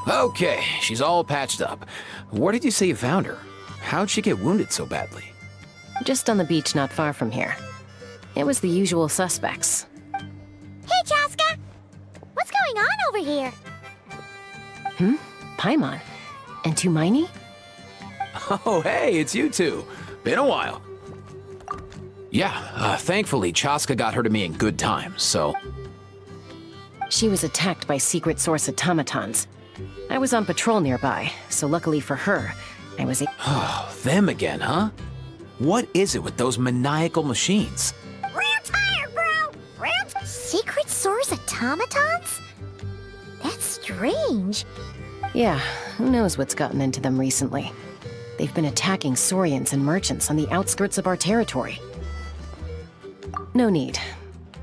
Okay, she's all patched up. Where did you say you found her? How'd she get wounded so badly? Just on the beach not far from here. It was the usual suspects. Hey, Chaska! What's going on over here? Paimon. And Tumaini? Oh, hey, it's you two. Been a while. Yeah, thankfully, Chaska got her to me in good time, so... She was attacked by secret source automatons. I was on patrol nearby, so luckily for her, I was Oh, them again, huh? What is it with those maniacal machines? Real tired, bro! Secret source automatons? That's strange. Yeah, who knows what's gotten into them recently. They've been attacking Saurians and merchants on the outskirts of our territory. No need.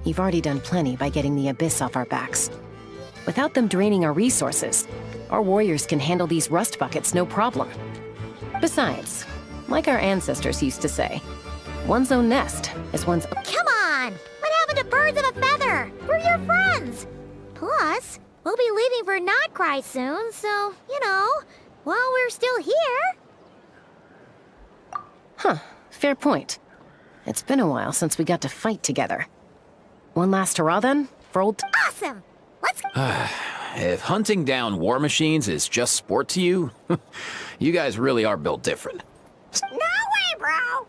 You've already done plenty by getting the Abyss off our backs. Without them draining our resources, our warriors can handle these rust buckets no problem. Besides, like our ancestors used to say, one's own nest is one's... Come on! What happened to birds of a feather? We're your friends! Plus, we'll be leaving for Not Krai soon, so, you know, while we're still here... Huh, fair point. It's been a while since we got to fight together. One last hurrah then, for old... Awesome! Let's... If hunting down war machines is just sport to you, you guys really are built different. No way, bro!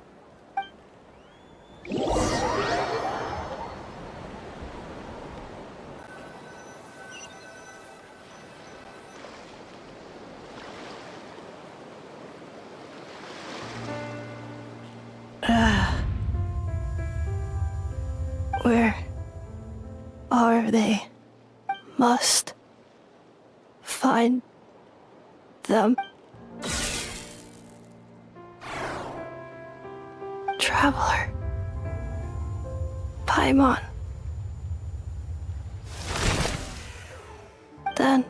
Where are they? Must find them. Traveler. Paimon. Then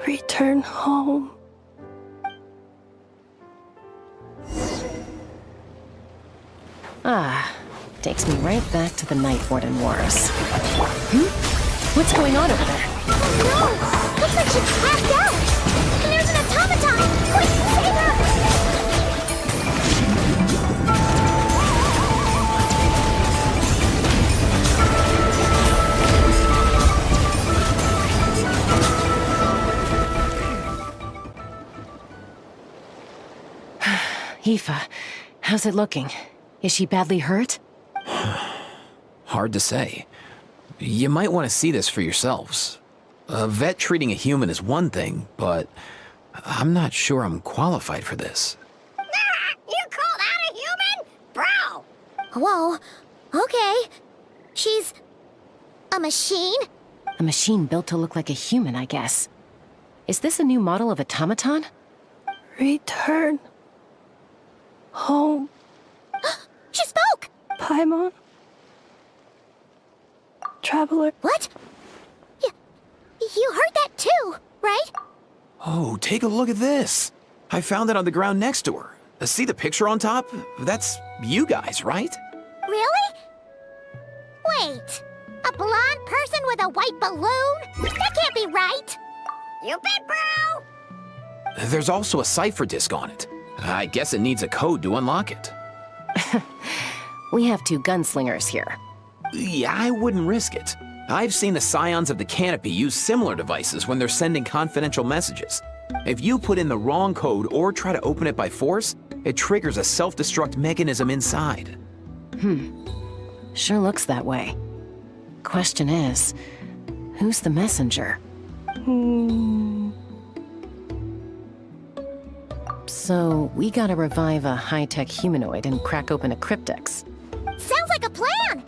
return home. Ah, takes me right back to the Night Warden Wars. What's going on over there? Oh no! Looks like she passed out! And there's an automaton! Quick, save her! Aoife, how's it looking? Is she badly hurt? Hard to say. You might want to see this for yourselves. A vet treating a human is one thing, but I'm not sure I'm qualified for this. You called out a human? Bro! Whoa, okay. She's... a machine? A machine built to look like a human, I guess. Is this a new model of automaton? Return home. She spoke! Paimon. Traveler. What? You heard that too, right? Oh, take a look at this. I found it on the ground next to her. See the picture on top? That's you guys, right? Really? Wait, a blonde person with a white balloon? That can't be right! You bet, bro! There's also a cipher disk on it. I guess it needs a code to unlock it. We have two gunslingers here. Yeah, I wouldn't risk it. I've seen the Scions of the Canopy use similar devices when they're sending confidential messages. If you put in the wrong code or try to open it by force, it triggers a self-destruct mechanism inside. Sure looks that way. Question is, who's the messenger? So, we gotta revive a high-tech humanoid and crack open a cryptex. Sounds like a plan!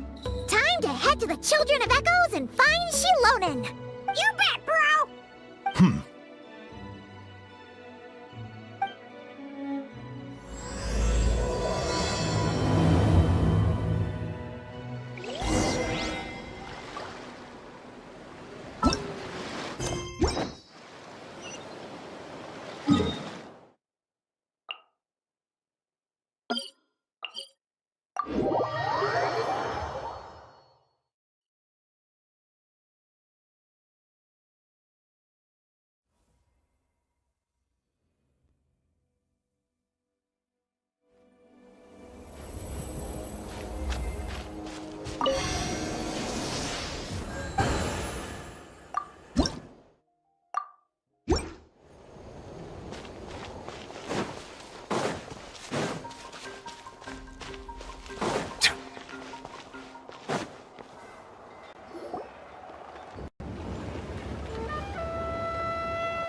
Time to head to the Children of Echoes and find Shilonen! You bet, bro!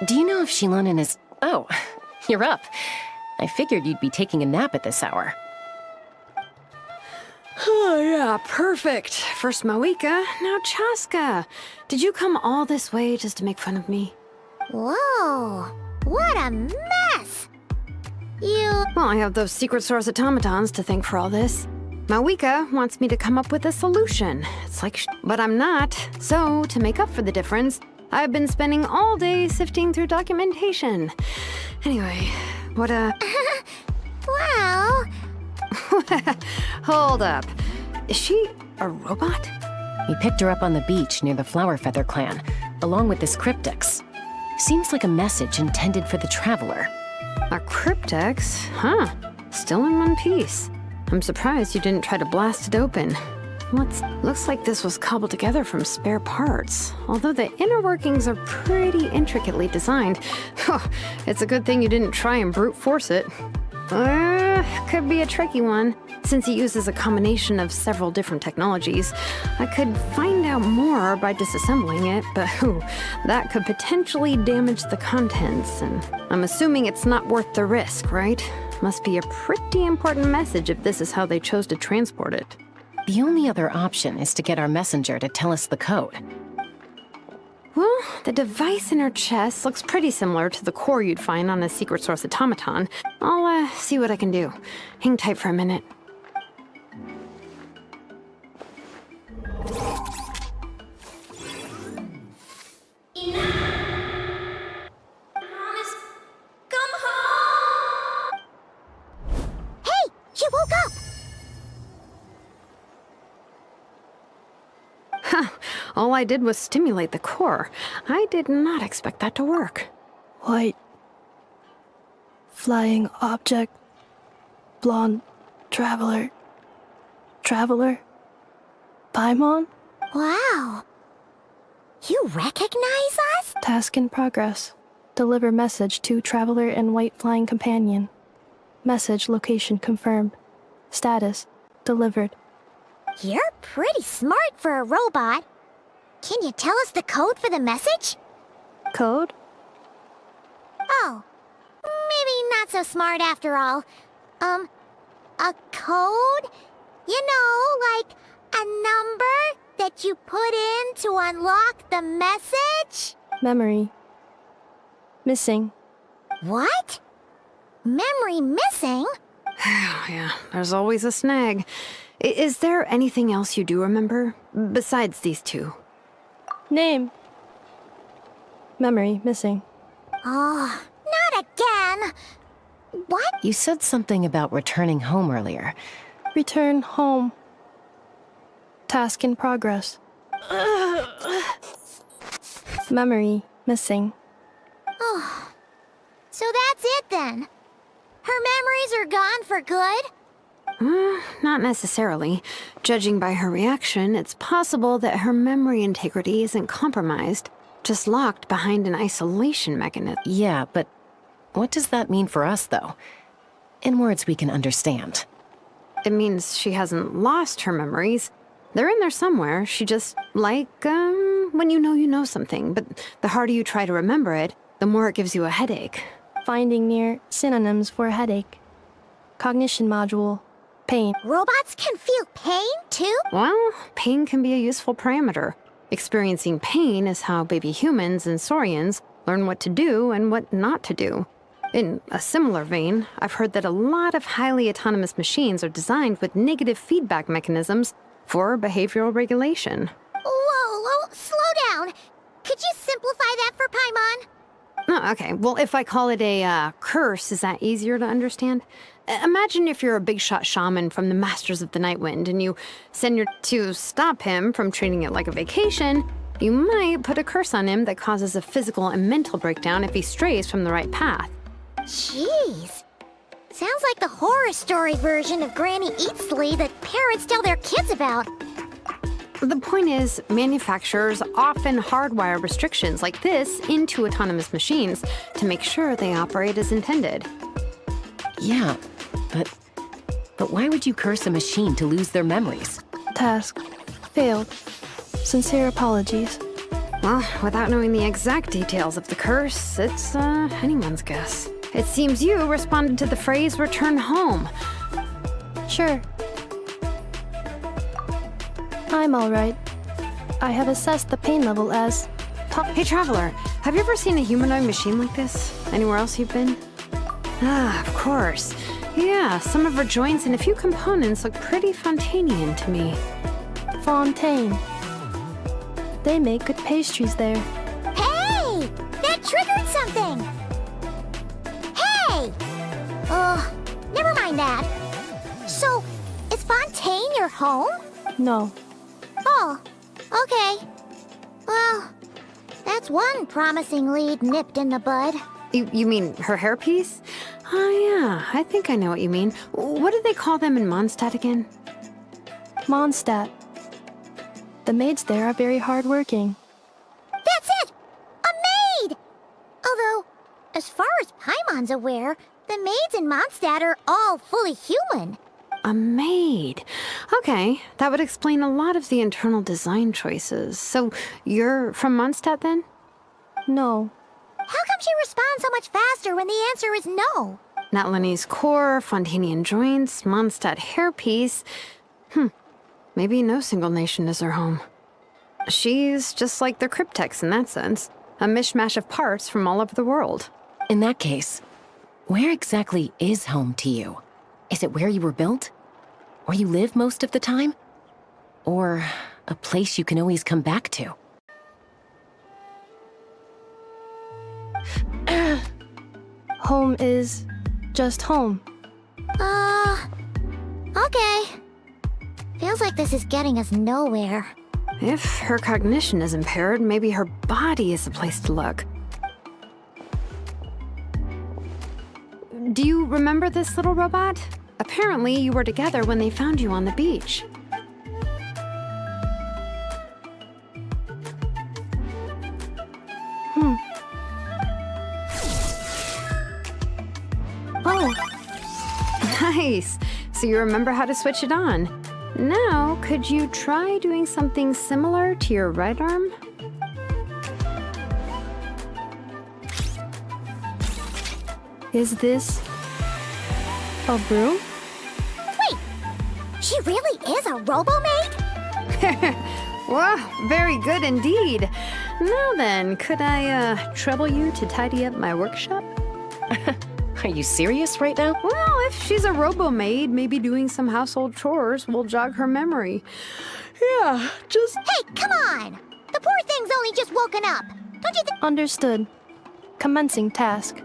Do you know if Shilonen is... Oh, you're up. I figured you'd be taking a nap at this hour. Oh, yeah, perfect. First Mawika, now Chaska. Did you come all this way just to make fun of me? Whoa, what a mess! Well, I have those secret source automatons to thank for all this. Mawika wants me to come up with a solution. It's like but I'm not. So, to make up for the difference, I've been spending all day sifting through documentation. Anyway, what Well... Hold up. Is she a robot? We picked her up on the beach near the Flower Feather clan, along with this cryptex. Seems like a message intended for the Traveler. A cryptex? Huh. Still in one piece. I'm surprised you didn't try to blast it open. Looks like this was cobbled together from spare parts. Although the inner workings are pretty intricately designed. It's a good thing you didn't try and brute force it. Could be a tricky one, since it uses a combination of several different technologies. I could find out more by disassembling it, but that could potentially damage the contents, and I'm assuming it's not worth the risk, right? Must be a pretty important message if this is how they chose to transport it. The only other option is to get our messenger to tell us the code. Well, the device in her chest looks pretty similar to the core you'd find on a secret source automaton. I'll see what I can do. Hang tight for a minute. Hey, she woke up! All I did was stimulate the core. I did not expect that to work. White. Flying object. Blonde. Traveler. Traveler. Paimon? Wow. You recognize us? Task in progress. Deliver message to Traveler and White Flying Companion. Message location confirmed. Status. Delivered. You're pretty smart for a robot. Can you tell us the code for the message? Code? Oh, maybe not so smart after all. A code? You know, like a number that you put in to unlock the message? Memory. Missing. What? Memory missing? Yeah, there's always a snag. Is there anything else you do remember, besides these two? Name. Memory missing. Oh, not again. What? You said something about returning home earlier. Return home. Task in progress. Memory missing. Oh, so that's it then. Her memories are gone for good? Not necessarily. Judging by her reaction, it's possible that her memory integrity isn't compromised, just locked behind an isolation mechanism. Yeah, but what does that mean for us, though? In words we can understand. It means she hasn't lost her memories. They're in there somewhere. She just, like, when you know something, but the harder you try to remember it, the more it gives you a headache. Finding near synonyms for headache. Cognition module. Pain. Robots can feel pain, too? Well, pain can be a useful parameter. Experiencing pain is how baby humans and saurians learn what to do and what not to do. In a similar vein, I've heard that a lot of highly autonomous machines are designed with negative feedback mechanisms for behavioral regulation. Whoa, slow down. Could you simplify that for Paimon? Oh, okay, well, if I call it a curse, is that easier to understand? Imagine if you're a big shot shaman from the Masters of the Night Wind and you send to stop him from treating it like a vacation. You might put a curse on him that causes a physical and mental breakdown if he strays from the right path. Jeez. Sounds like the horror story version of Granny Eatsley that parents tell their kids about. The point is, manufacturers often hardwire restrictions like this into autonomous machines to make sure they operate as intended. Yeah, but why would you curse a machine to lose their memories? Task. Failed. Sincere apologies. Well, without knowing the exact details of the curse, it's anyone's guess. It seems you responded to the phrase return home. Sure. I'm alright. I have assessed the pain level as top. Hey, Traveler, have you ever seen a humanoid machine like this? Anywhere else you've been? Ah, of course. Yeah, some of her joints and a few components look pretty Fontanian to me. Fontaine. They make good pastries there. Hey! That triggered something! Hey! Never mind that. So, is Fontaine your home? No. Oh, okay. Well, that's one promising lead nipped in the bud. You mean her hairpiece? Oh, yeah, I think I know what you mean. What do they call them in Mondstadt again? Mondstadt. The maids there are very hardworking. That's it! A maid! Although, as far as Paimon's aware, the maids in Mondstadt are all fully human. A maid. Okay, that would explain a lot of the internal design choices. So, you're from Mondstadt then? No. How come she responds so much faster when the answer is no? Natlanese core, Fontanian joints, Mondstadt hairpiece. Maybe no single nation is her home. She's just like the Cryptex in that sense. A mishmash of parts from all over the world. In that case, where exactly is home to you? Is it where you were built? Where you live most of the time? Or a place you can always come back to? Home is just home. Okay. Feels like this is getting us nowhere. If her cognition is impaired, maybe her body is the place to look. Do you remember this little robot? Apparently, you were together when they found you on the beach. Oh, Nice! So you remember how to switch it on. Now, could you try doing something similar to your right arm? is this a broom? Wait! She really is a robo-maid? Wow, very good indeed. Now then, could I, trouble you to tidy up my workshop? Are you serious right now? Well, if she's a robo-maid, maybe doing some household chores will jog her memory. Yeah, just... Hey, come on! The poor thing's only just woken up. Don't you think? Understood. Commencing task.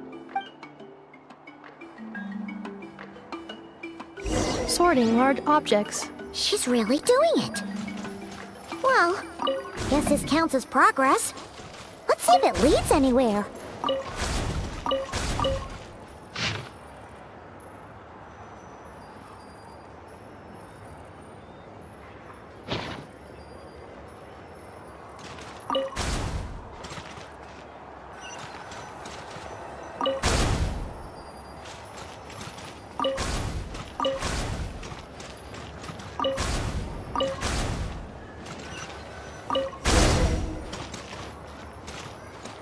Sorting large objects. She's really doing it. Well, guess this counts as progress. Let's see if it leads anywhere.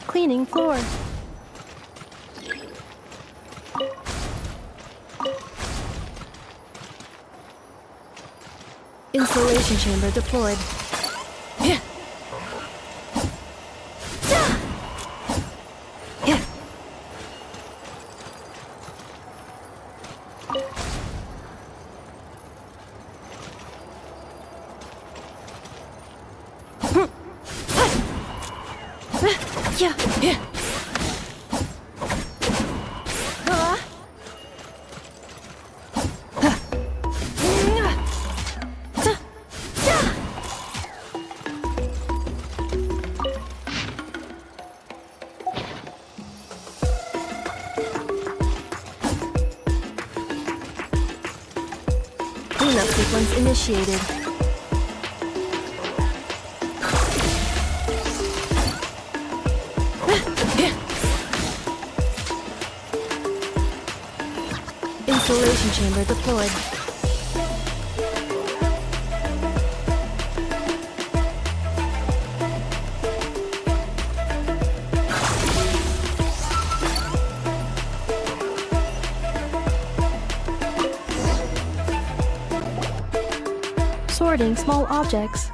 Cleaning floor. Installation chamber deployed. Cleanup sequence initiated. Installation chamber deployed. sorting small objects.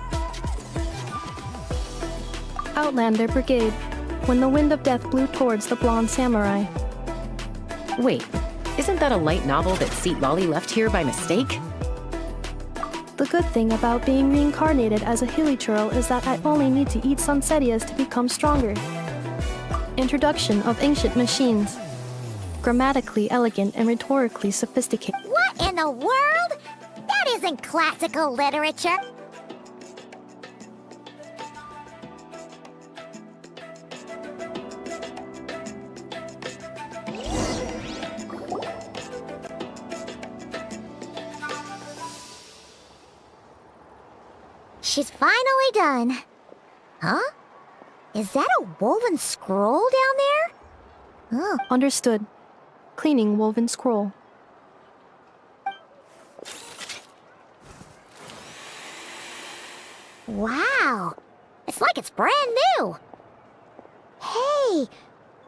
Outlander Brigade, when the wind of death blew towards the blonde samurai. Wait, isn't that a light novel that Seat Lolly left here by mistake? The good thing about being reincarnated as a hilichurl is that I only need to eat sunsetias to become stronger. Introduction of Ancient Machines. Grammatically elegant and rhetorically sophisticated. What in the world? That isn't classical literature. She's finally done. Huh? Is that a woven scroll down there? Oh. Understood. Cleaning woven scroll. Wow. It's like it's brand new. Hey,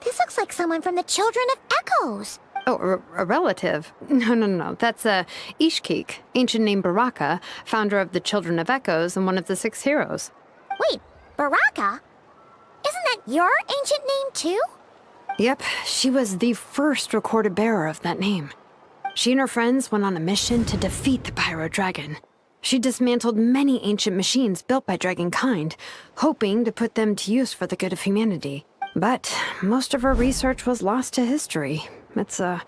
this looks like someone from the Children of Echoes. Oh, a relative? No. That's Ishkik, ancient name Baraka, founder of the Children of Echoes and one of the 6 heroes. Wait, Baraka? Isn't that your ancient name too? Yep, she was the first recorded bearer of that name. She and her friends went on a mission to defeat the Pyro Dragon. She dismantled many ancient machines built by Dragonkind, hoping to put them to use for the good of humanity. But most of her research was lost to history. It's a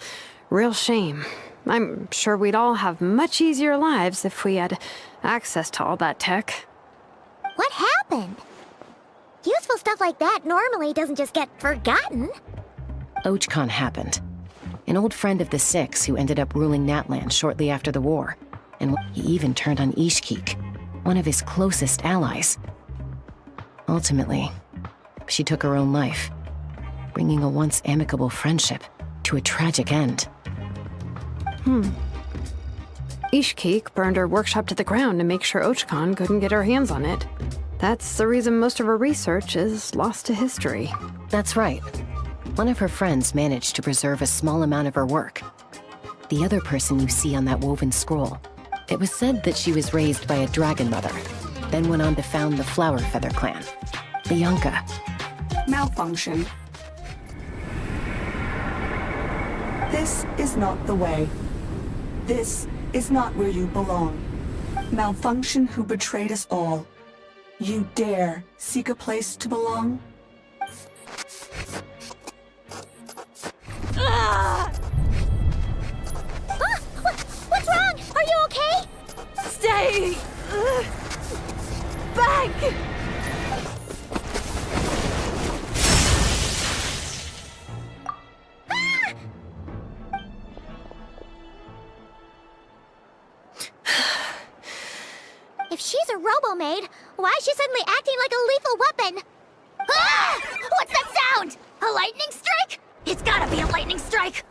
real shame. I'm sure we'd all have much easier lives if we had access to all that tech. What happened? Useful stuff like that normally doesn't just get forgotten. Ochkon happened. An old friend of the 6 who ended up ruling Natlan shortly after the war. And he even turned on Ishkik, one of his closest allies. Ultimately, she took her own life, bringing a once amicable friendship to a tragic end. Ishkik burned her workshop to the ground to make sure Ochkon couldn't get her hands on it. That's the reason most of her research is lost to history. That's right. One of her friends managed to preserve a small amount of her work. The other person you see on that woven scroll, it was said that she was raised by a dragon mother, then went on to found the Flower Feather clan, the Yonka. Malfunction. This is not the way. This is not where you belong. Malfunction who betrayed us all. You dare seek a place to belong? What's wrong? Are you okay? Stay back! If she's a robo-maid, why is she suddenly acting like a lethal weapon? Ah! What's that sound? A lightning strike? It's gotta be a lightning strike!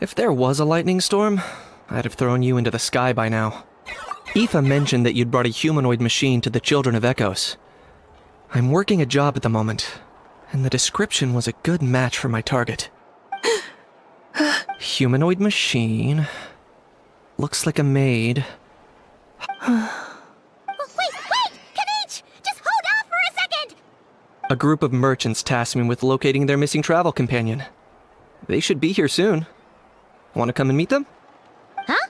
If there was a lightning storm, I'd have thrown you into the sky by now. Aoife mentioned that you'd brought a humanoid machine to the Children of Echoes. I'm working a job at the moment, and the description was a good match for my target. Humanoid machine. Looks like a maid. Wait! Kanich! Just hold off for a second! A group of merchants tasked me with locating their missing travel companion. They should be here soon. Want to come and meet them? Huh?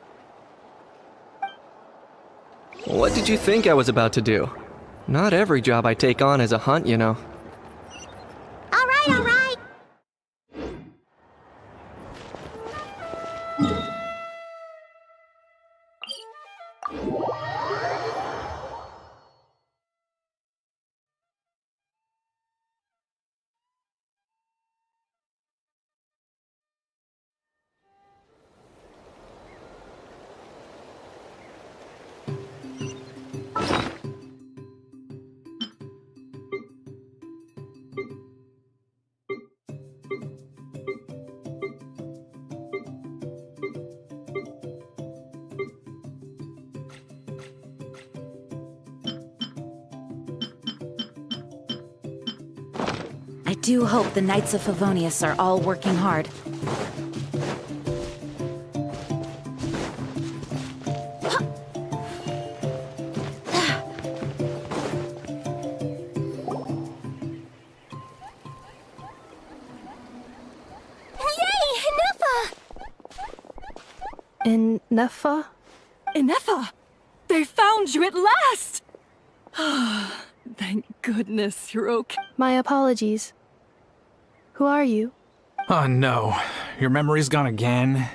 What did you think I was about to do? Not every job I take on is a hunt, you know. All right. I do hope the Knights of Favonius are all working hard. In Nefa? Inefa! They found you at last! Thank goodness you're okay. My apologies. Who are you? Oh no, your memory's gone again?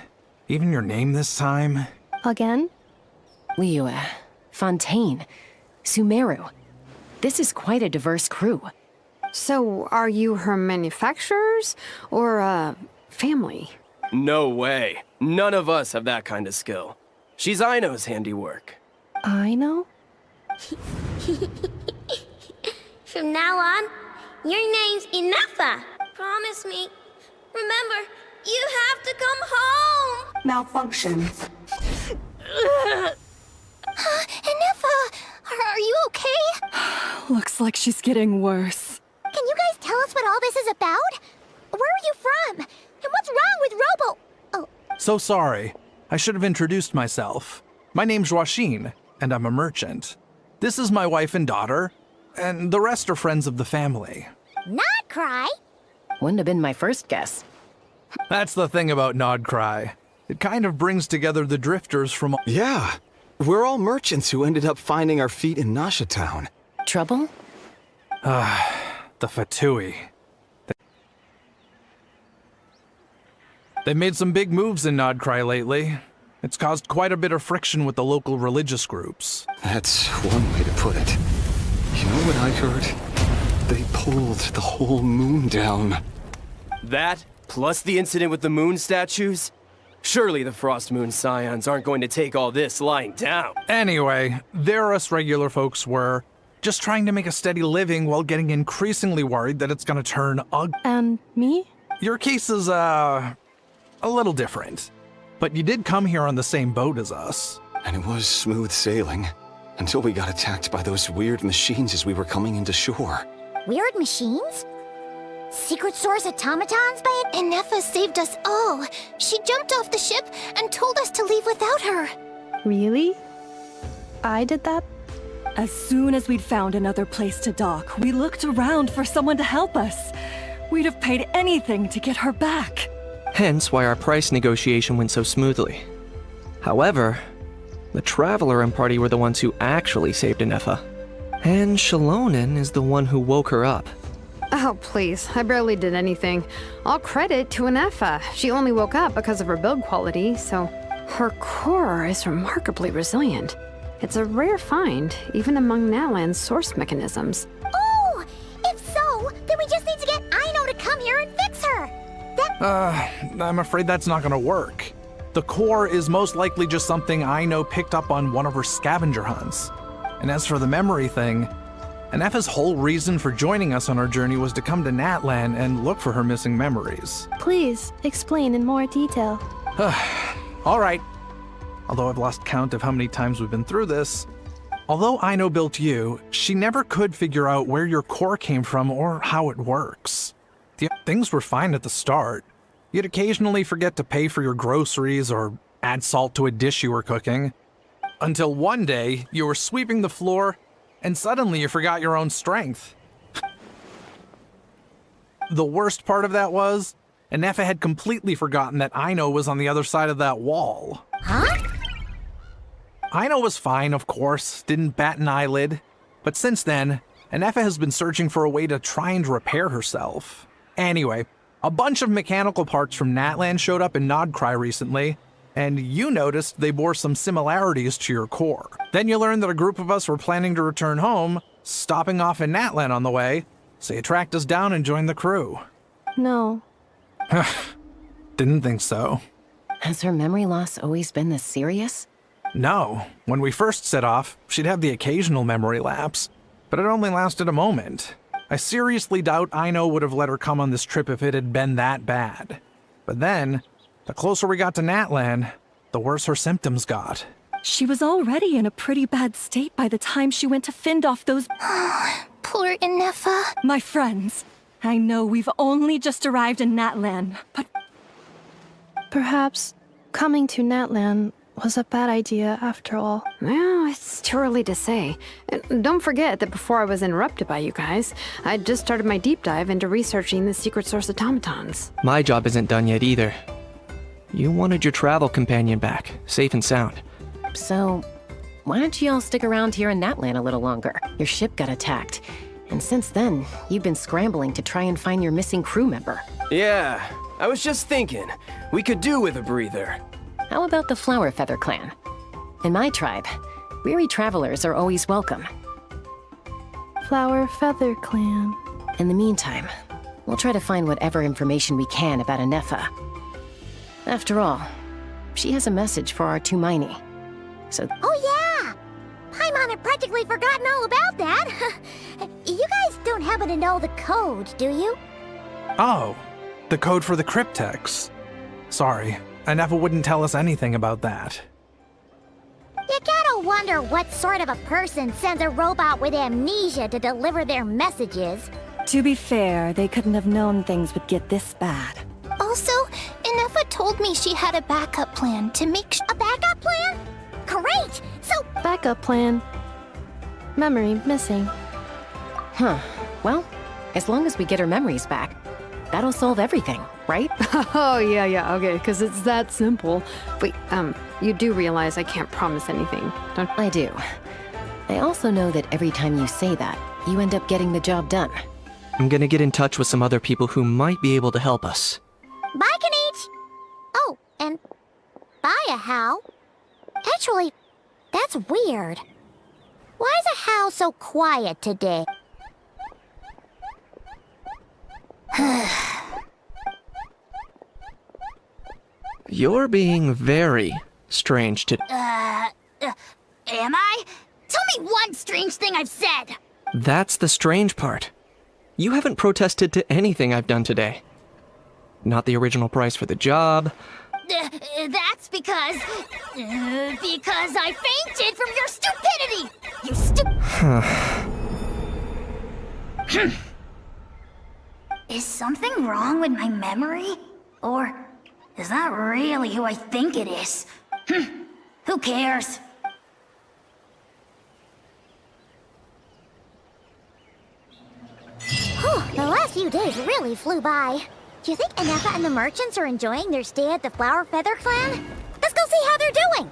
Even your name this time? Again? Liyue, Fontaine, Sumeru. This is quite a diverse crew. So, are you her manufacturers or family? No way. None of us have that kind of skill. She's Aino's handiwork. I know? From now on, your name's Inefa. Promise me. Remember, you have to come home. Malfunction. Inefa, are you okay? Looks like she's getting worse. Can you guys tell us what all this is about? Where are you from? And what's wrong with Robo? Oh, So sorry. I should have introduced myself. My name's Joachine, and I'm a merchant. This is my wife and daughter, and the rest are friends of the family. not Krai. Wouldn't have been my first guess. That's the thing about Nod Krai. It kind of brings together the drifters from... Yeah, we're all merchants who ended up finding our feet in Nasha Town. Trouble? the Fatui. They made some big moves in Nod Krai lately. It's caused quite a bit of friction with the local religious groups. That's one way to put it. You know what I heard? They pulled the whole moon down. That, plus the incident with the moon statues? Surely the Frost Moon Scions aren't going to take all this lying down. Anyway, there us regular folks were just trying to make a steady living while getting increasingly worried that it's gonna turn ugly. And me? Your case is, a little different. But you did come here on the same boat as us. And it was smooth sailing, until we got attacked by those weird machines as we were coming into shore. Weird machines? Secret Source automatons by it? Inefa saved us all. She jumped off the ship and told us to leave without her. Really? I did that? As soon as we'd found another place to dock, we looked around for someone to help us. We'd have paid anything to get her back. Hence why our price negotiation went so smoothly. However, the Traveler and party were the ones who actually saved Inefa. And Shalonen is the one who woke her up. Oh, please. I barely did anything. All credit to Inefa. She only woke up because of her build quality, so her core is remarkably resilient. It's a rare find, even among Nalan's source mechanisms. Oh! If so, then we just need to get Aino to come here and fix her. I'm afraid that's not gonna work. The core is most likely just something Aino picked up on one of her scavenger hunts. And as for the memory thing, Inefa's whole reason for joining us on our journey was to come to Natlan and look for her missing memories. Please, explain in more detail. All right. Although I've lost count of how many times we've been through this. Although Aino built you, she never could figure out where your core came from or how it works. Things were fine at the start. You'd occasionally forget to pay for your groceries or add salt to a dish you were cooking. Until one day, you were sweeping the floor, and suddenly you forgot your own strength. The worst part of that was, Inefa had completely forgotten that Aino was on the other side of that wall. Huh? Aino was fine, of course, didn't bat an eyelid. But since then, Inefa has been searching for a way to try and repair herself. Anyway, a bunch of mechanical parts from Natlan showed up in Nod Krai recently, and you noticed they bore some similarities to your core. Then you learned that a group of us were planning to return home, stopping off in Natlan on the way, so you tracked us down and joined the crew. No. Didn't think so. Has her memory loss always been this serious? No, when we first set off, she'd have the occasional memory lapse, but it only lasted a moment. I seriously doubt Aino would have let her come on this trip if it had been that bad. But then, the closer we got to Natlan, the worse her symptoms got. She was already in a pretty bad state by the time she went to fend off those... Poor Inefa. My friends, I know we've only just arrived in Natlan, but Perhaps coming to Natlan was a bad idea after all. Well, it's too early to say. And don't forget that before I was interrupted by you guys, I'd just started my deep dive into researching the secret source automatons. My job isn't done yet either. You wanted your travel companion back, safe and sound. So, why don't you all stick around here in Natlan a little longer? Your ship got attacked, and since then, you've been scrambling to try and find your missing crew member. Yeah, I was just thinking, we could do with a breather. How about the Flower Feather Clan? In my tribe, weary travelers are always welcome. Flower Feather Clan. In the meantime, we'll try to find whatever information we can about Anefa. After all, she has a message for our Tumaini. So, Oh yeah! Paimon had practically forgotten all about that. You guys don't happen to know the code, do you? Oh, the code for the cryptex. Sorry, Anefa wouldn't tell us anything about that. You gotta wonder what sort of a person sends a robot with amnesia to deliver their messages. To be fair, they couldn't have known things would get this bad. Also, Anefa told me she had a backup plan to make A backup plan? Great! So, Backup plan. Memory missing. huh. Well, as long as we get her memories back, that'll solve everything, right? Oh, yeah, okay, because it's that simple. Wait, you do realize I can't promise anything, don't I do. I also know that every time you say that, you end up getting the job done. I'm gonna get in touch with some other people who might be able to help us. bye, Kanich! Oh, and bye, How. Actually, that's weird. Why is How so quiet today? You're being very strange today. Am I? Tell me one strange thing I've said! That's the strange part. You haven't protested to anything I've done today. Not the original price for the job. That's because I fainted from your stupidity! You Is something wrong with my memory? Or is that really who I think it is? Who cares? Whew, the last few days really flew by. Do you think Anefa and the merchants are enjoying their stay at the Flower Feather Clan? Let's go see how they're doing!